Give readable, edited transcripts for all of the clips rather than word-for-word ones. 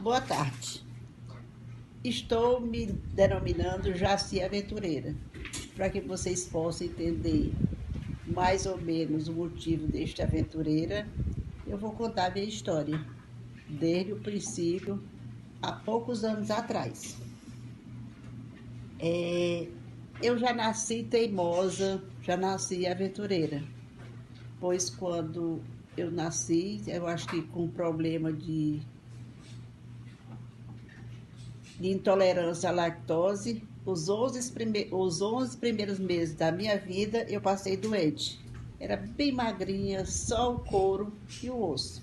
Boa tarde. Estou me denominando Jaci Aventureira, para que vocês possam entender mais ou menos o motivo desta aventureira. Eu vou contar minha história, desde o princípio, há poucos anos atrás. Eu já nasci teimosa, já nasci aventureira, pois quando eu nasci, eu acho que com problema de intolerância à lactose, os 11 primeiros meses da minha vida eu passei doente. Era bem magrinha, só o couro e o osso.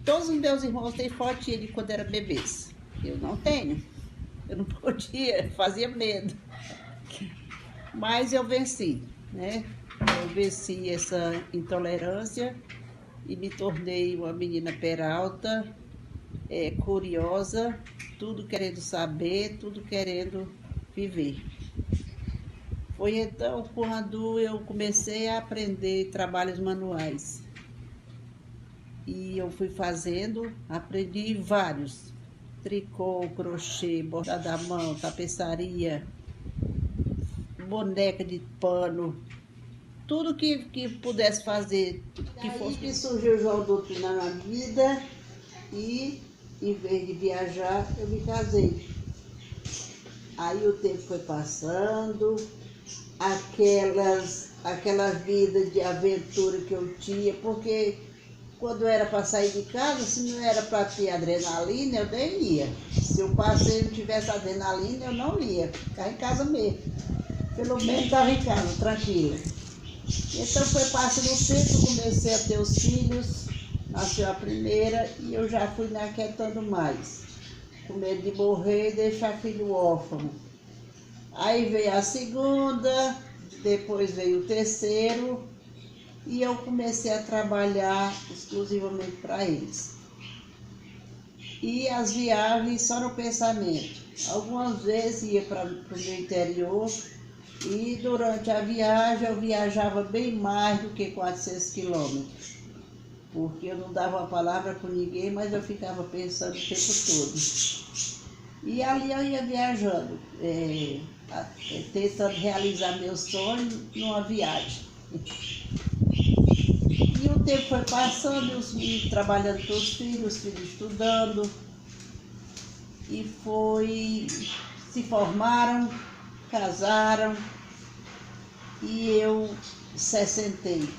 Todos os meus irmãos têm fotinha de quando eram bebês. Eu não tenho. Eu não podia, fazia medo. Mas eu venci, né? Eu venci essa intolerância e me tornei uma menina peralta, curiosa, tudo querendo saber, tudo querendo viver. Foi então quando eu comecei a aprender trabalhos manuais. E eu fui fazendo, aprendi vários: tricô, crochê, bordado à mão, tapeçaria, boneca de pano, tudo que pudesse fazer, que fosse. Daí que surgiu o João Doutrina na vida e, em vez de viajar, eu me casei. Aí o tempo foi passando, aquela vida de aventura que eu tinha, porque quando era para sair de casa, se não era para ter adrenalina, eu nem ia. Se o passeio não tivesse adrenalina, eu não ia, ficava em casa mesmo. Pelo menos estava em casa, tranquila. Então foi passando o tempo, comecei a ter os filhos, nasceu a primeira e eu já fui me aquietando mais, com medo de morrer e deixar filho órfão. Aí veio a segunda, depois veio o terceiro e eu comecei a trabalhar exclusivamente para eles. E as viagens só no pensamento. Algumas vezes ia para o meu interior e durante a viagem eu viajava bem mais do que 400 quilômetros, porque eu não dava uma palavra com ninguém, mas eu ficava pensando o tempo todo. E ali eu ia viajando, tentando realizar meu sonho numa viagem. E o tempo foi passando, os meninos trabalhando com os filhos estudando, e se formaram, casaram, e eu sessentei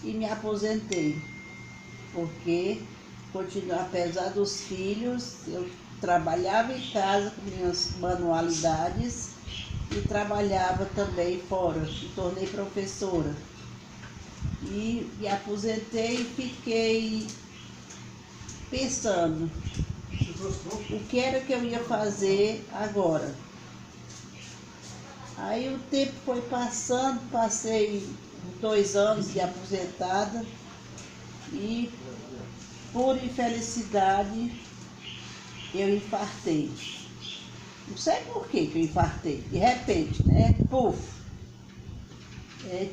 e me aposentei, porque apesar dos filhos, eu trabalhava em casa com minhas manualidades e trabalhava também fora, me tornei professora. E me aposentei e fiquei pensando o que era que eu ia fazer agora. Aí o tempo foi passando, passei 2 anos de aposentada e, por infelicidade, eu infartei. Não sei por que eu infartei, de repente, né? Puf!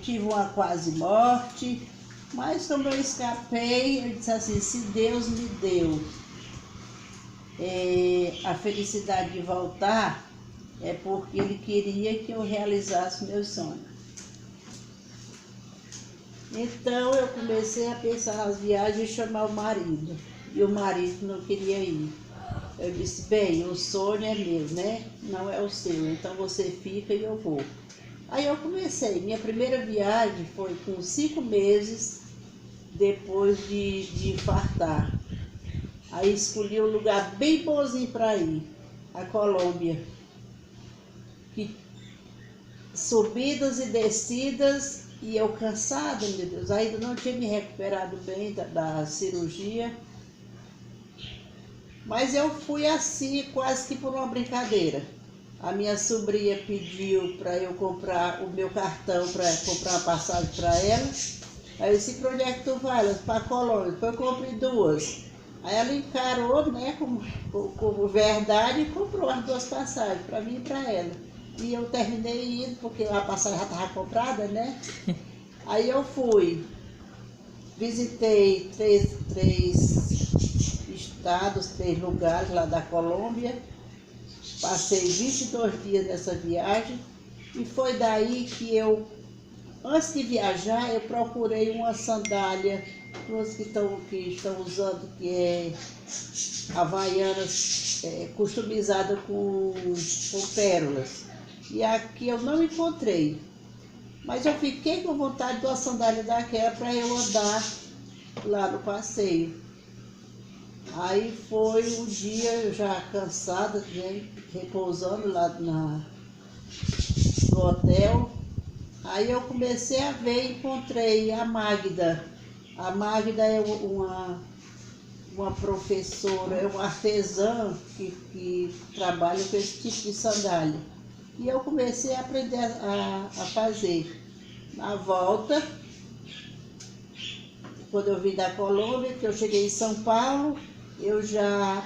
Tive uma quase morte, mas como eu escapei, eu disse assim: se Deus me deu a felicidade de voltar, é porque Ele queria que eu realizasse meus sonhos. Então eu comecei a pensar nas viagens e chamar o marido, e o marido não queria ir. Eu disse: bem, o sonho é meu, né? Não é o seu, então você fica e eu vou. Aí eu comecei, minha primeira viagem foi com 5 meses depois de infartar. Aí escolhi um lugar bem bonzinho para ir, a Colômbia. Que subidas e descidas, e eu cansada, meu Deus, ainda não tinha me recuperado bem da cirurgia. Mas eu fui assim, quase que por uma brincadeira. A minha sobrinha pediu para eu comprar o meu cartão para comprar uma passagem para ela. Aí eu disse: para onde é que tu vai? Ela disse: para a Colômbia. Depois eu comprei 2. Aí ela encarou, né, como verdade, e comprou as 2 passagens, para mim e para ela. E eu terminei indo, porque a passagem já estava comprada, né? Aí eu fui. visitei três estados, 3 lugares lá da Colômbia. Passei 22 dias nessa viagem e foi daí que eu, antes de viajar, eu procurei uma sandália, os que estão usando, que é havaianas customizada com pérolas. E aqui eu não encontrei, mas eu fiquei com vontade de uma sandália daquela para eu andar lá no passeio. Aí foi um dia, eu já cansada, né, repousando lá no hotel. Aí eu comecei a ver e encontrei a Magda. A Magda é uma professora, é uma artesã que trabalha com esse tipo de sandália. E eu comecei a aprender a fazer. Na volta, quando eu vim da Colômbia, que eu cheguei em São Paulo, eu já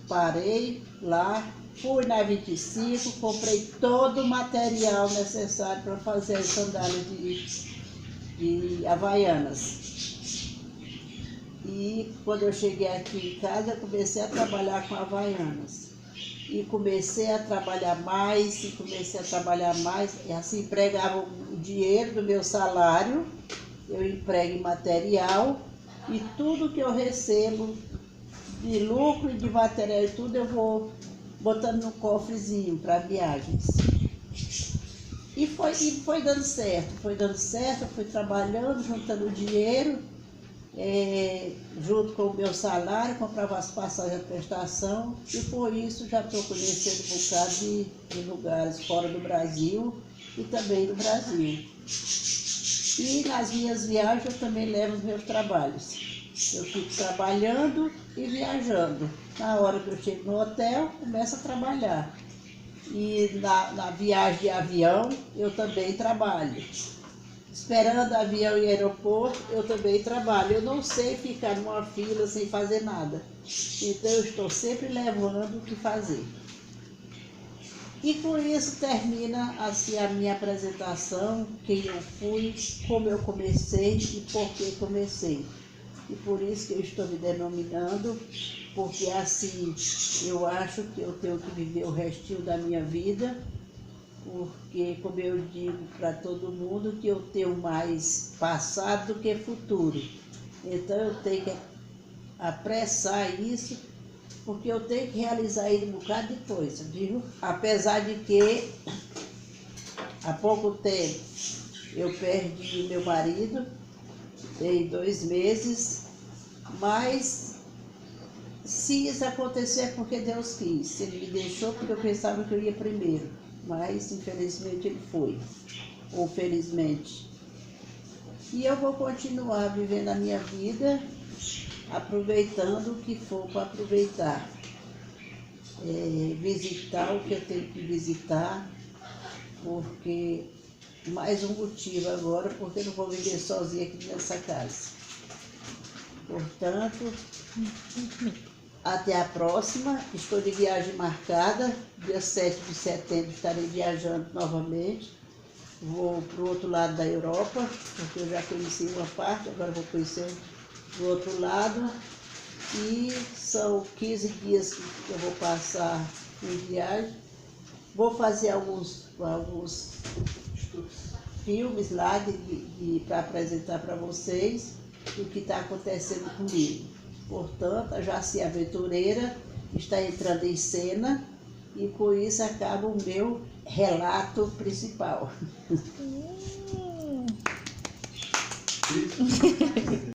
parei lá, fui na 25, comprei todo o material necessário para fazer as sandálias de havaianas. E quando eu cheguei aqui em casa, eu comecei a trabalhar com havaianas. E comecei a trabalhar mais, e assim empregava o dinheiro do meu salário, eu emprego em material, e tudo que eu recebo de lucro e de material e tudo, eu vou botando no cofrezinho para viagens. E foi dando certo, eu fui trabalhando, juntando dinheiro, junto com o meu salário, comprava as passagens de prestação, e por isso já estou conhecendo um bocado de lugares fora do Brasil e também no Brasil. E nas minhas viagens eu também levo os meus trabalhos. Eu fico trabalhando e viajando. Na hora que eu chego no hotel, começo a trabalhar. E na viagem de avião, eu também trabalho. Esperando avião em aeroporto, eu também trabalho. Eu não sei ficar numa fila sem fazer nada. Então eu estou sempre levando o que fazer. E com isso termina assim a minha apresentação, quem eu fui, como eu comecei e por que comecei. E por isso que eu estou me denominando, porque assim eu acho que eu tenho que viver o restinho da minha vida, porque, como eu digo para todo mundo, que eu tenho mais passado do que futuro. Então eu tenho que apressar isso, porque eu tenho que realizar aí um bocado de coisa, viu? Apesar de que há pouco tempo eu perdi meu marido, tem 2 meses, mas se isso acontecer é porque Deus quis. Ele me deixou porque eu pensava que eu ia primeiro, mas infelizmente ele foi, ou felizmente. E eu vou continuar vivendo a minha vida, aproveitando o que for para aproveitar. Visitar o que eu tenho que visitar, porque mais um motivo agora, porque eu não vou viver sozinha aqui nessa casa. Portanto, até a próxima. Estou de viagem marcada, dia 7 de setembro estarei viajando novamente. Vou para o outro lado da Europa, porque eu já conheci uma parte, agora vou conhecer o outro lado. E são 15 dias que eu vou passar em viagem. Vou fazer alguns filmes lá para apresentar para vocês o que está acontecendo comigo. Portanto, a Jaci Aventureira está entrando em cena e com isso acaba o meu relato principal.